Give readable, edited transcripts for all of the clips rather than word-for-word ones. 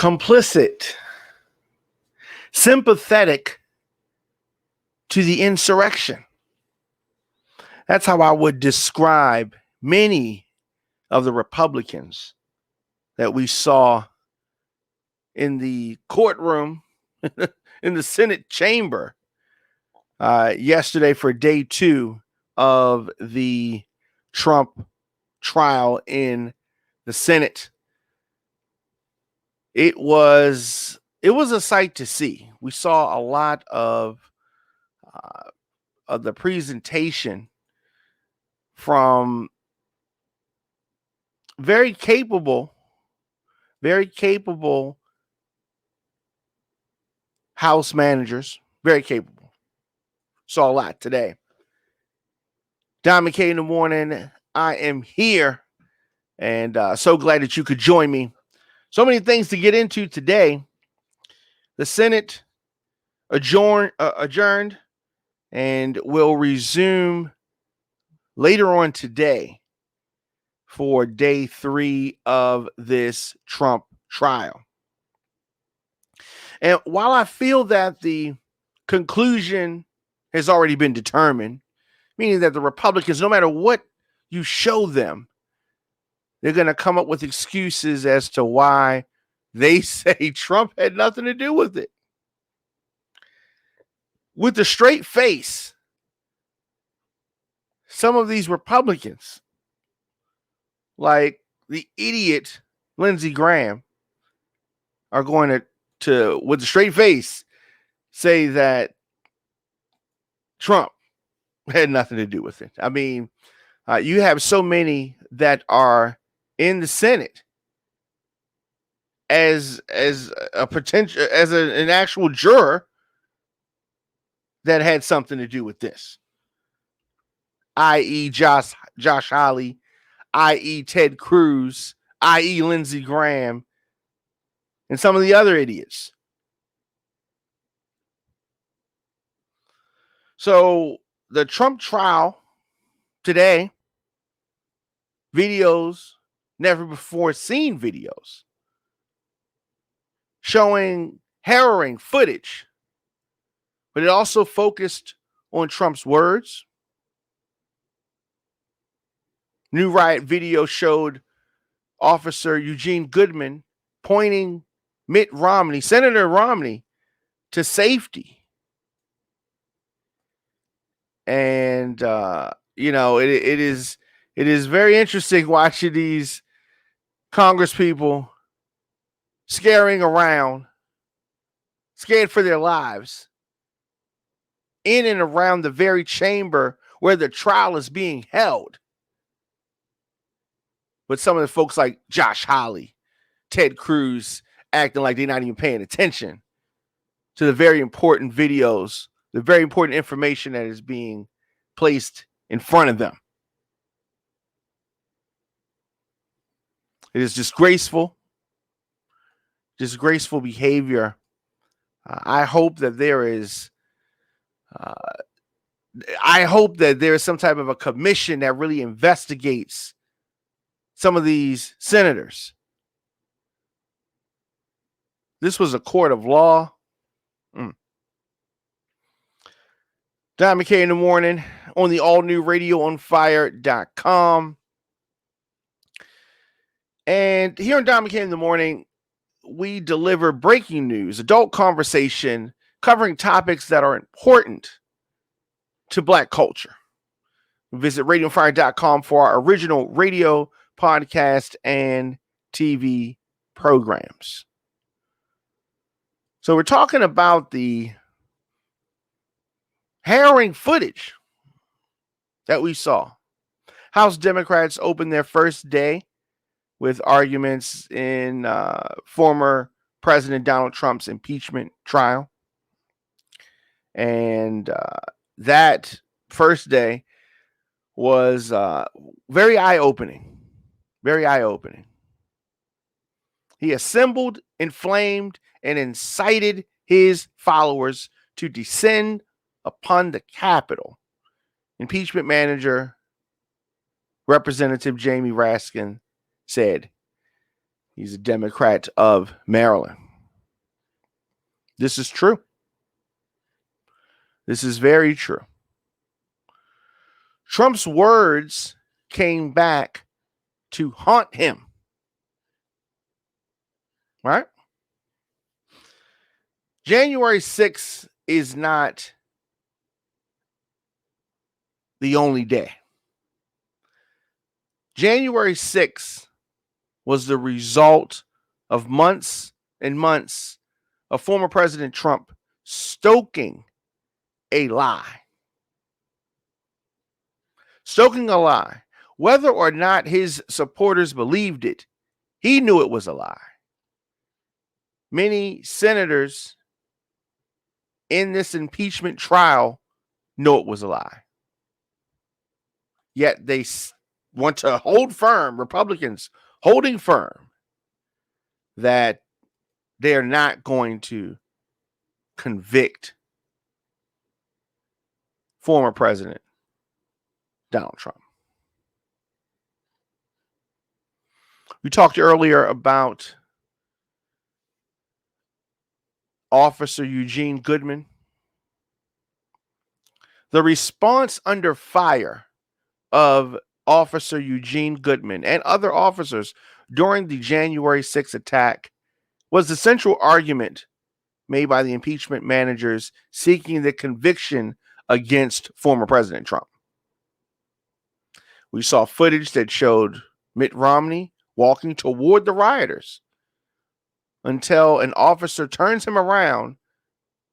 complicit, sympathetic to the insurrection. That's how I would describe many of the Republicans that we saw in the courtroom, in the Senate chamber yesterday for day 2 of the Trump trial in the Senate. It was a sight to see. We saw a lot of the presentation from very capable House managers, very capable. Saw a lot today. Don McKay in the morning. I am here, and so glad that you could join me. So many things to get into today. The Senate adjourned and will resume later on today for day 3 of this Trump trial. And while I feel that the conclusion has already been determined, meaning that the Republicans, no matter what you show them, they're going to come up with excuses as to why they say Trump had nothing to do with it. With a straight face, some of these Republicans, like the idiot Lindsey Graham, are going to with a straight face, say that Trump had nothing to do with it. I mean, you have so many that are in the Senate as a potential, as an actual juror that had something to do with this, i.e. Josh Hawley, i.e. Ted Cruz, i.e. Lindsey Graham, and some of the other idiots. So the Trump trial today, videos, never before seen videos, showing harrowing footage, but it also focused on Trump's words. New riot video showed Officer Eugene Goodman pointing Mitt Romney, Senator Romney, to safety. And, it is very interesting watching these Congress people scaring around, scared for their lives, in and around the very chamber where the trial is being held. But some of the folks like Josh Hawley, Ted Cruz, acting like they're not even paying attention to the very important videos, the very important information that is being placed in front of them. It is disgraceful behavior. I hope that there is some type of a commission that really investigates some of these senators. This was a court of law. Don McKay in the morning on the all-new radioonfire.com. And here on Don McKay in the morning, we deliver breaking news, adult conversation, covering topics that are important to Black culture. Visit radioonfire.com for our original radio, podcast, and TV programs. So we're talking about the harrowing footage that we saw. House Democrats opened their first day with arguments in former President Donald Trump's impeachment trial. And that first day was very eye-opening. Very eye-opening. He assembled, inflamed, and incited his followers to descend upon the Capitol. Impeachment manager, Representative Jamie Raskin, said, He's a Democrat of Maryland. This is true. This is very true. Trump's words came back to haunt him. Right? January 6th is not the only day. January 6th was the result of months and months of former President Trump stoking a lie. Stoking a lie. Whether or not his supporters believed it, he knew it was a lie. Many senators in this impeachment trial know it was a lie. Yet they want to hold firm, Republicans holding firm, that they are not going to convict former President Donald Trump. We talked earlier about Officer Eugene Goodman. The response under fire of Officer Eugene Goodman and other officers during the January 6th attack was the central argument made by the impeachment managers seeking the conviction against former President Trump. We saw footage that showed Mitt Romney walking toward the rioters until an officer turns him around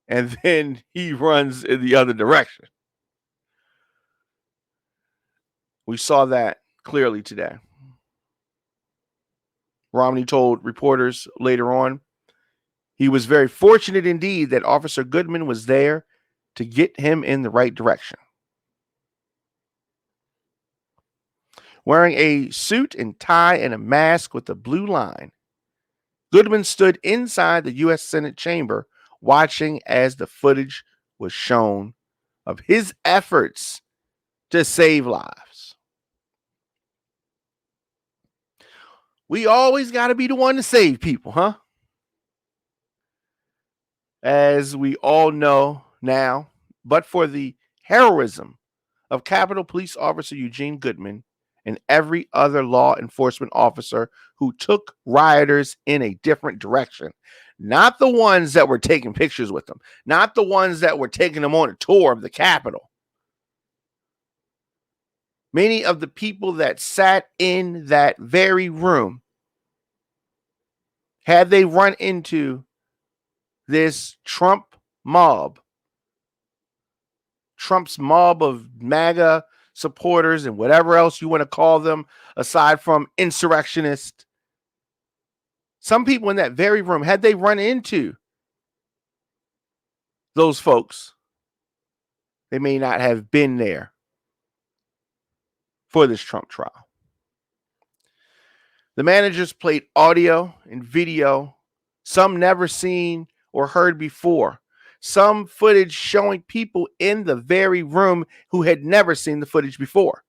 and then he runs in the other direction. We saw that clearly today. Romney told reporters later on he was very fortunate indeed that Officer Goodman was there to get him in the right direction. Wearing a suit and tie and a mask with a blue line, Goodman stood inside the U.S. Senate chamber watching as the footage was shown of his efforts to save lives. We always got to be the one to save people, huh? As we all know now, but for the heroism of Capitol Police Officer Eugene Goodman and every other law enforcement officer who took rioters in a different direction, not the ones that were taking pictures with them, not the ones that were taking them on a tour of the Capitol. Many of the people that sat in that very room, had they run into this Trump mob, Trump's mob of MAGA supporters and whatever else you want to call them, aside from insurrectionists, some people in that very room, had they run into those folks, they may not have been there for this Trump trial. The managers played audio and video, some never seen or heard before. Some footage showing people in the very room who had never seen the footage before.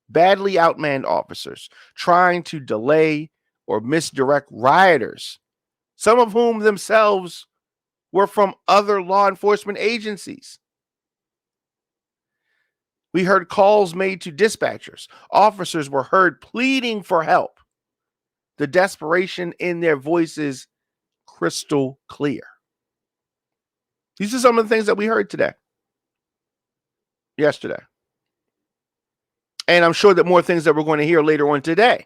Badly outmanned officers trying to delay or misdirect rioters, some of whom themselves were from other law enforcement agencies. We heard calls made to dispatchers. Officers were heard pleading for help. The desperation in their voices crystal clear. These are some of the things that we heard yesterday. And I'm sure that more things that we're going to hear later on today.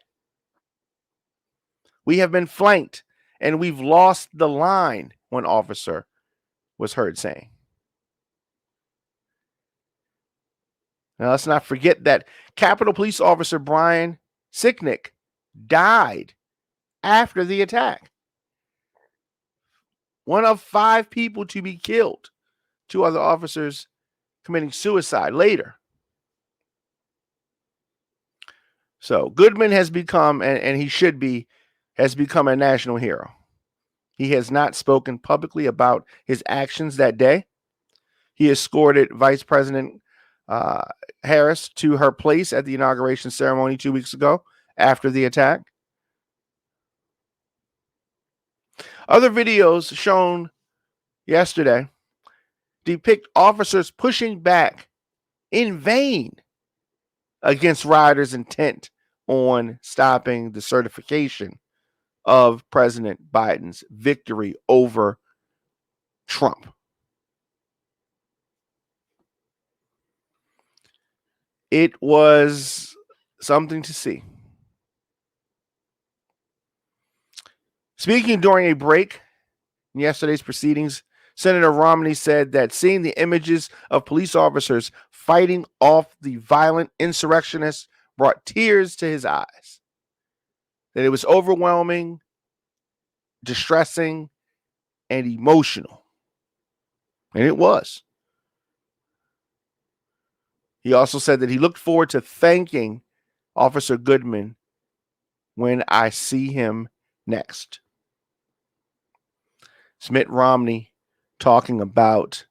We have been flanked and we've lost the line, one officer was heard saying. Now, let's not forget that Capitol Police Officer Brian Sicknick died after the attack. One of 5 people to be killed. 2 other officers committing suicide later. So Goodman has become, and he should be, has become a national hero. He has not spoken publicly about his actions that day. He escorted Vice President Harris to her place at the inauguration ceremony 2 weeks ago after the attack. Other videos shown yesterday depict officers pushing back in vain against rioters' intent on stopping the certification of President Biden's victory over Trump. It was something to see. Speaking during a break in yesterday's proceedings, Senator Romney said that seeing the images of police officers fighting off the violent insurrectionists brought tears to his eyes. That it was overwhelming, distressing, and emotional. And it was. He also said that he looked forward to thanking Officer Goodman when I see him next. It's Mitt Romney talking about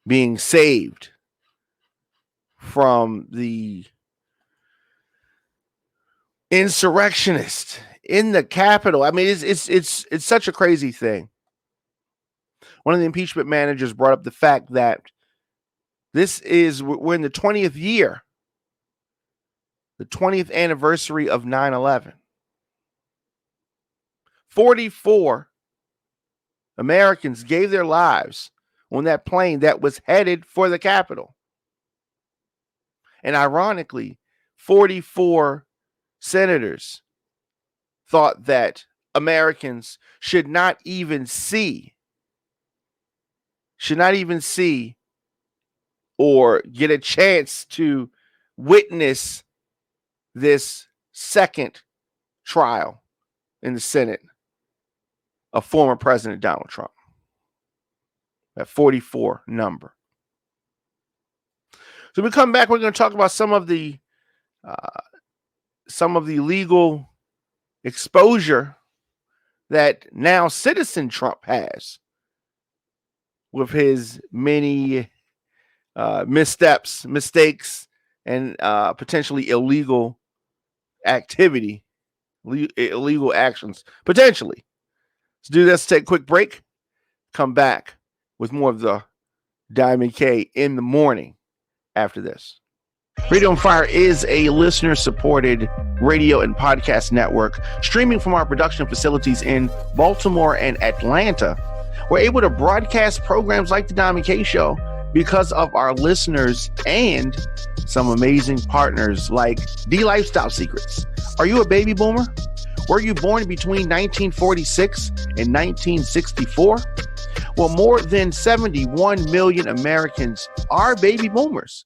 being saved from the insurrectionist in the Capitol. I mean, it's such a crazy thing. One of the impeachment managers brought up the fact that we're in the 20th year, the 20th anniversary of 9/11. 44 Americans gave their lives on that plane that was headed for the Capitol. And ironically, 44 senators thought that Americans should not even see or get a chance to witness this second trial in the Senate of former President Donald Trump. That 44 number. So we come back, we're going to talk about some of the legal exposure that now citizen Trump has with his many mistakes, and potentially illegal activity, illegal actions, potentially. Let's do this, take a quick break, come back with more of the Diamond K in the morning after this. Radio on Fire is a listener-supported radio and podcast network streaming from our production facilities in Baltimore and Atlanta. We're able to broadcast programs like the Diamond K Show because of our listeners and some amazing partners like The Lifestyle Secrets. Are you a baby boomer? Were you born between 1946 and 1964? Well, more than 71 million Americans are baby boomers.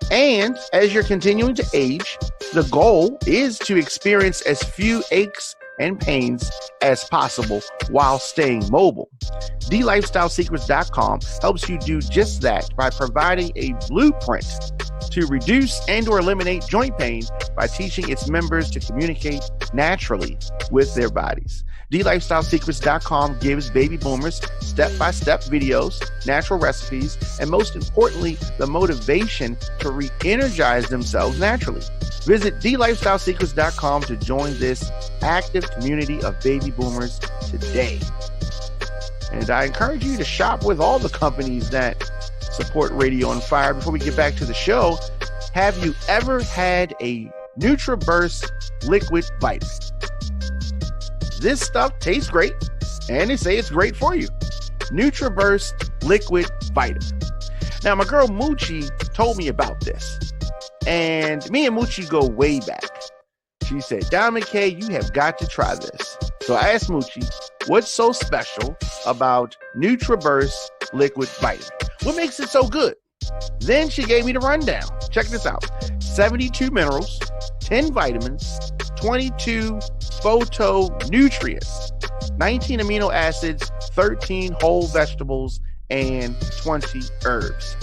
And as you're continuing to age, the goal is to experience as few aches and pains as possible while staying mobile. TheLifestyleSecrets.com helps you do just that by providing a blueprint to reduce and or eliminate joint pain by teaching its members to communicate naturally with their bodies. TheLifestyleSecrets.com gives baby boomers step-by-step videos, natural recipes, and most importantly, the motivation to re-energize themselves naturally. Visit TheLifestyleSecrets.com to join this active community of baby boomers today. And I encourage you to shop with all the companies that support Radio on Fire. Before we get back to the show, have you ever had a NutriBurst liquid vitamin? This stuff tastes great, and they say it's great for you. NutriBurst liquid vitamin. Now, my girl Moochie told me about this, and me and Moochie go way back. She said, Diamond K, you have got to try this. So I asked Moochie, what's so special about NutriBurst liquid vitamin? What makes it so good? Then she gave me the rundown. Check this out. 72 minerals, 10 vitamins, 22 phytonutrients, 19 amino acids, 13 whole vegetables, and 20 herbs.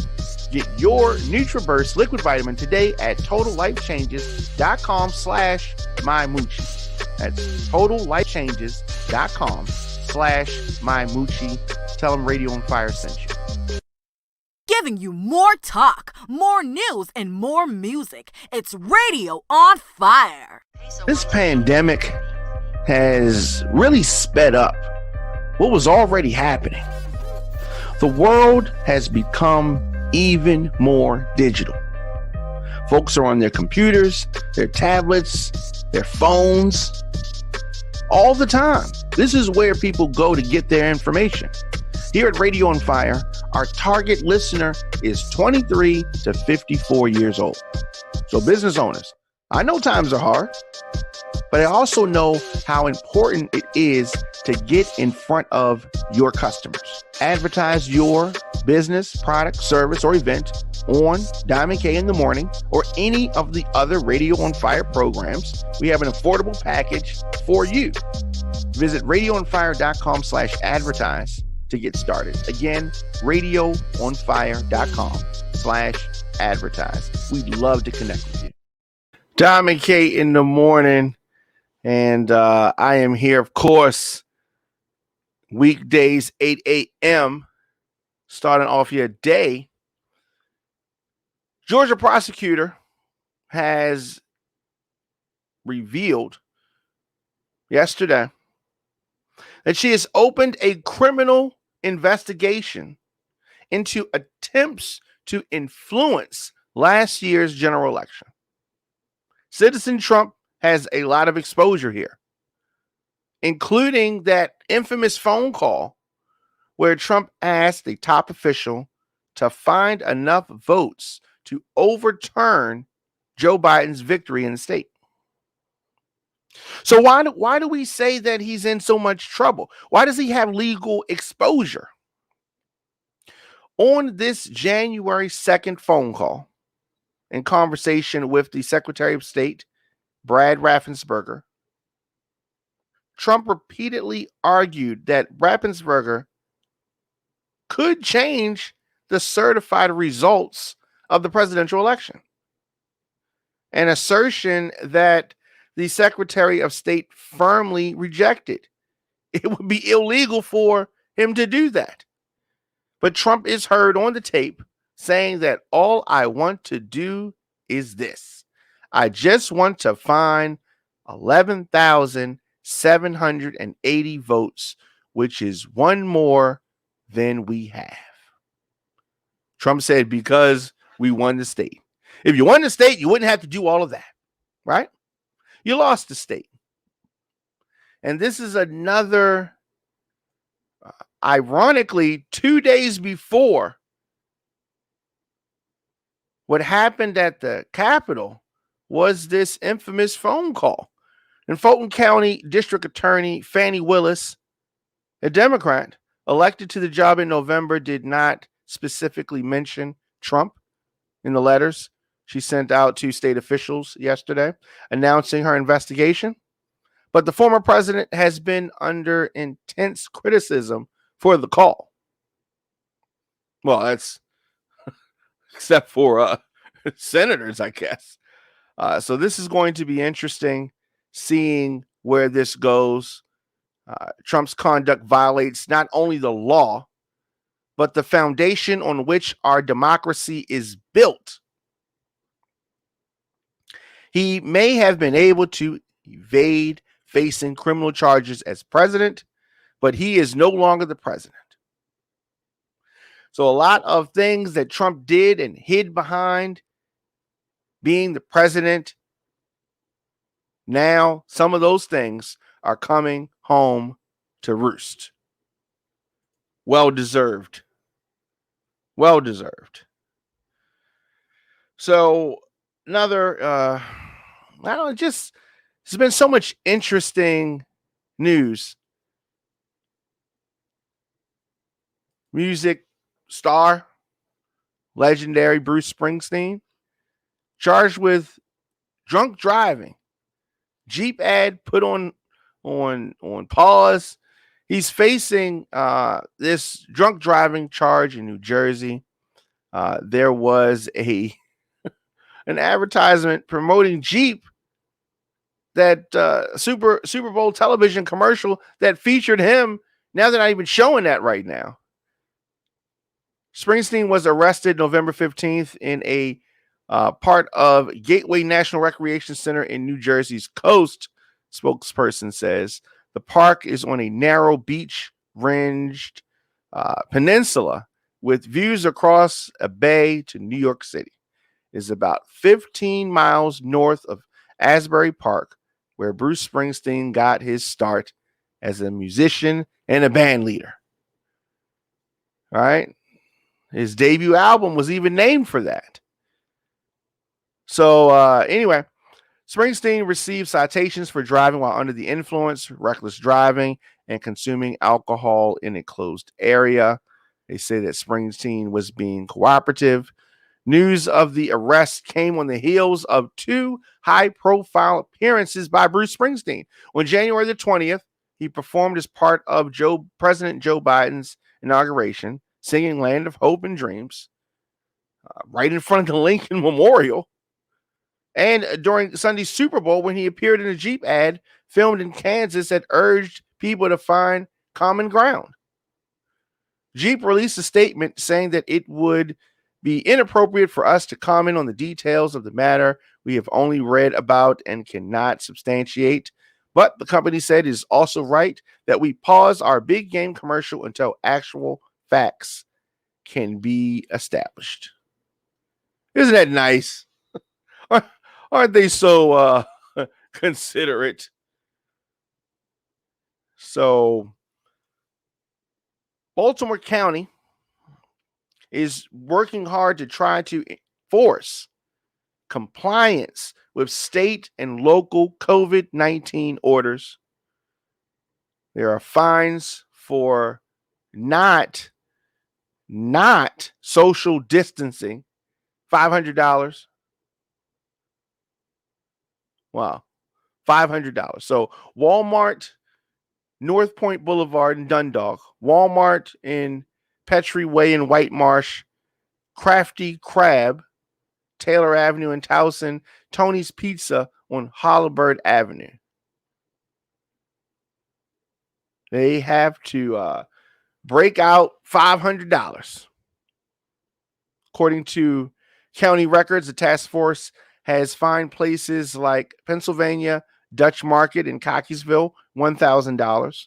Get your NutriBurst liquid vitamin today at totallifechanges.com/mymoochie. That's totallifechanges.com/mymoochie. Tell them Radio on Fire sent you. Giving you more talk, more news, and more music. It's Radio on Fire. This pandemic has really sped up what was already happening. The world has become even more digital. Folks are on their computers, their tablets, their phones, all the time. This is where people go to get their information. Here at Radio on Fire, our target listener is 23 to 54 years old. So business owners, I know times are hard, but I also know how important it is to get in front of your customers. Advertise your business, product, service, or event on Diamond K in the Morning or any of the other Radio on Fire programs. We have an affordable package for you. Visit radioonfire.com/advertise to get started. Again, radioonfire.com/advertise. We'd love to connect with you. Diamond K in the Morning. And I am here, of course, weekdays, 8 a.m., starting off your day. Georgia prosecutor has revealed yesterday that she has opened a criminal investigation into attempts to influence last year's general election. Citizen Trump has a lot of exposure here, including that infamous phone call where Trump asked a top official to find enough votes to overturn Joe Biden's victory in the state. So why do we say that he's in so much trouble? Why does he have legal exposure? On this January 2nd phone call, in conversation with the Secretary of State, Brad Raffensperger, Trump repeatedly argued that Raffensperger could change the certified results of the presidential election. An assertion that the Secretary of State firmly rejected. It would be illegal for him to do that. But Trump is heard on the tape saying that all I want to do is this. I just want to find 11,780 votes, which is one more than we have. Trump said, because we won the state. If you won the state, you wouldn't have to do all of that, right? You lost the state. And this is another, ironically, 2 days before what happened at the Capitol was this infamous phone call. And Fulton County District Attorney Fani Willis, a Democrat, elected to the job in November, did not specifically mention Trump in the letters she sent out to state officials yesterday, announcing her investigation. But the former president has been under intense criticism for the call. Well, that's except for senators, I guess. So this is going to be interesting, seeing where this goes. Trump's conduct violates not only the law, but the foundation on which our democracy is built. He may have been able to evade facing criminal charges as president, but he is no longer the president. So a lot of things that Trump did and hid behind being the president, now some of those things are coming home to roost. Well deserved. Well deserved. So another, I don't know, just there's been so much interesting news. Music star, legendary Bruce Springsteen, charged with drunk driving. Jeep ad put on pause. He's facing this drunk driving charge in New Jersey. There was an advertisement promoting Jeep, that Super Bowl television commercial that featured him. Now they're not even showing that right now. Springsteen was arrested November 15th in a part of Gateway National Recreation Center in New Jersey's coast. Spokesperson says the park is on a narrow beach ringed peninsula with views across a bay to New York City. It's about 15 miles north of Asbury Park, where Bruce Springsteen got his start as a musician and a band leader. All right. His debut album was even named for that. So, anyway, Springsteen received citations for driving while under the influence, reckless driving, and consuming alcohol in a closed area. They say that Springsteen was being cooperative. News of the arrest came on the heels of two high-profile appearances by Bruce Springsteen. On January the 20th, he performed as part of President Joe Biden's inauguration, singing Land of Hope and Dreams, right in front of the Lincoln Memorial. And during Sunday's Super Bowl, when he appeared in a Jeep ad filmed in Kansas that urged people to find common ground. Jeep released a statement saying that it would be inappropriate for us to comment on the details of the matter we have only read about and cannot substantiate. But the company said it is also right that we pause our big game commercial until actual facts can be established. Isn't that nice? Aren't they so considerate? So, Baltimore County is working hard to try to enforce compliance with state and local COVID-19 orders. There are fines for not social distancing, $500. Wow, $500. So Walmart, North Point Boulevard in Dundalk, Walmart in Petrie Way in White Marsh, Crafty Crab, Taylor Avenue in Towson, Tony's Pizza on Holabird Avenue. They have to break out $500. According to county records, the task force has fined places like Pennsylvania, Dutch Market, and Cockeysville $1,000.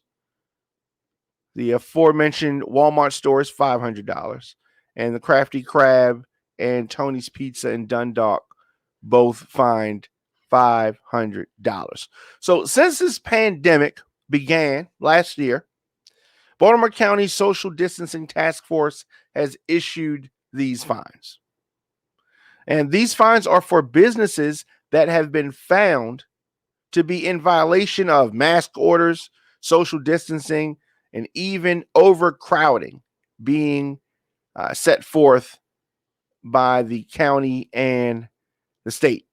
The aforementioned Walmart stores $500. And the Crafty Crab and Tony's Pizza in Dundalk both fined $500. So since this pandemic began last year, Baltimore County Social Distancing Task Force has issued these fines. And these fines are for businesses that have been found to be in violation of mask orders, social distancing, and even overcrowding being set forth by the county and the state.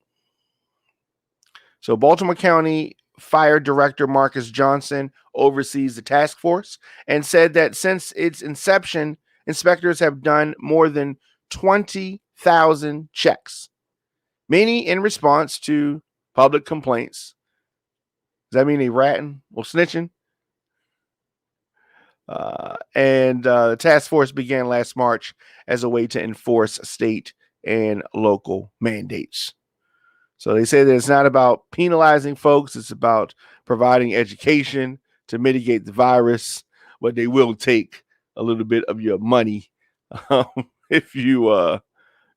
So Baltimore County Fire Director Marcus Johnson oversees the task force and said that since its inception, inspectors have done more than 20,000 checks, many in response to public complaints. Does that mean they ratting or snitching? And the task force began last March as a way to enforce state and local mandates. So they say that it's not about penalizing folks. It's about providing education to mitigate the virus, but they will take a little bit of your money if you,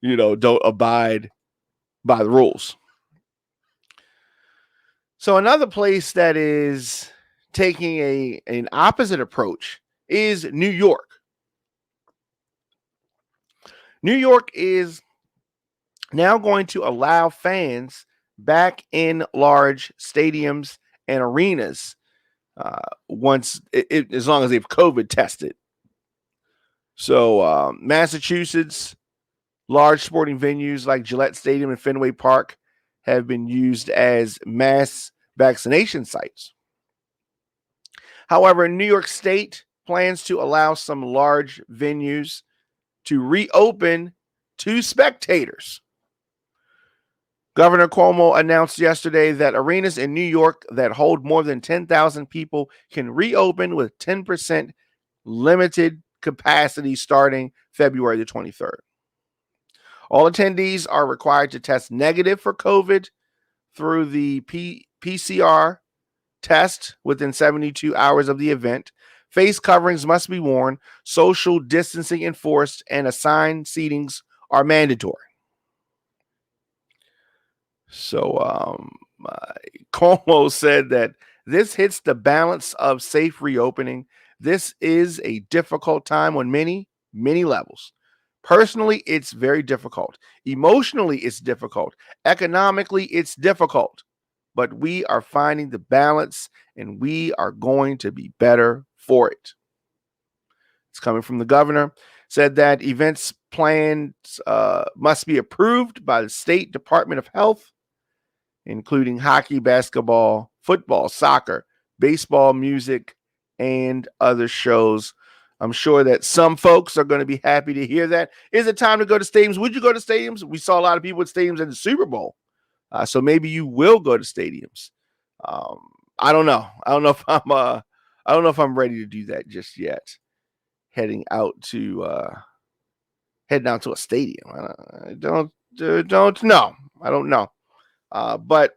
don't abide by the rules. So another place that is taking an opposite approach is New York. New York is now going to allow fans back in large stadiums and arenas once, as long as they've COVID tested. So Massachusetts, large sporting venues like Gillette Stadium and Fenway Park have been used as mass vaccination sites. However, New York State plans to allow some large venues to reopen to spectators. Governor Cuomo announced yesterday that arenas in New York that hold more than 10,000 people can reopen with 10% limited capacity starting February the 23rd. All attendees are required to test negative for COVID through the PCR test within 72 hours of the event. Face coverings must be worn, social distancing enforced, and assigned seatings are mandatory. So Cuomo said that this hits the balance of safe reopening. This is a difficult time on many, many levels. Personally, it's very difficult. Emotionally, it's difficult. Economically, it's difficult. But we are finding the balance and we are going to be better for it. It's coming from the governor. Said that events plans must be approved by the State Department of Health, including hockey, basketball, football, soccer, baseball, music, and other shows. I'm sure that some folks are going to be happy to hear that. Is it time to go to stadiums? Would you go to stadiums? We saw a lot of people at stadiums in the Super Bowl. So maybe you will go to stadiums. I don't know. I don't know if I'm ready to do that just yet. Heading out to a stadium. I don't know. I don't know. But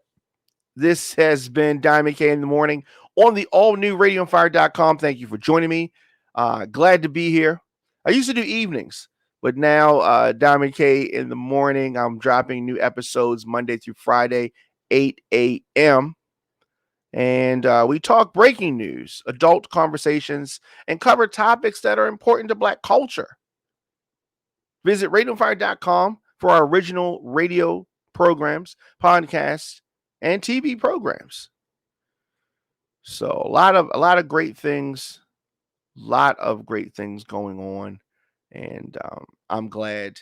this has been Diamond K in the morning on the all-new radioonfire.com. Thank you for joining me. Glad to be here. I used to do evenings, but now Diamond K in the morning. I'm dropping new episodes Monday through Friday, 8 a.m. And we talk breaking news, adult conversations, and cover topics that are important to Black culture. Visit radioonfire.com for our original radio programs, podcasts, and TV programs. So a lot of great things, going on, and I'm glad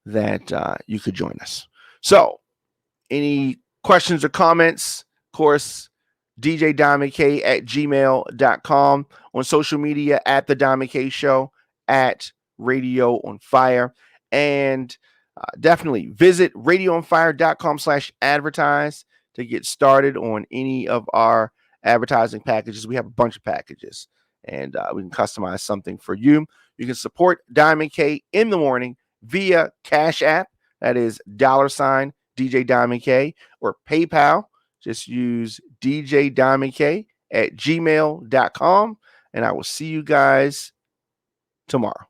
that you could join us. So, any questions or comments? Of course, djdiamondk@gmail.com, on social media at the Diamond K Show, at Radio on Fire, and definitely visit radioonfire.com/advertise to get started on any of our advertising packages. We have a bunch of packages, and we can customize something for you. You can support Diamond K in the morning via Cash App, that is $DJ Diamond K, or PayPal. Just use djdiamondk@gmail.com, and I will see you guys tomorrow.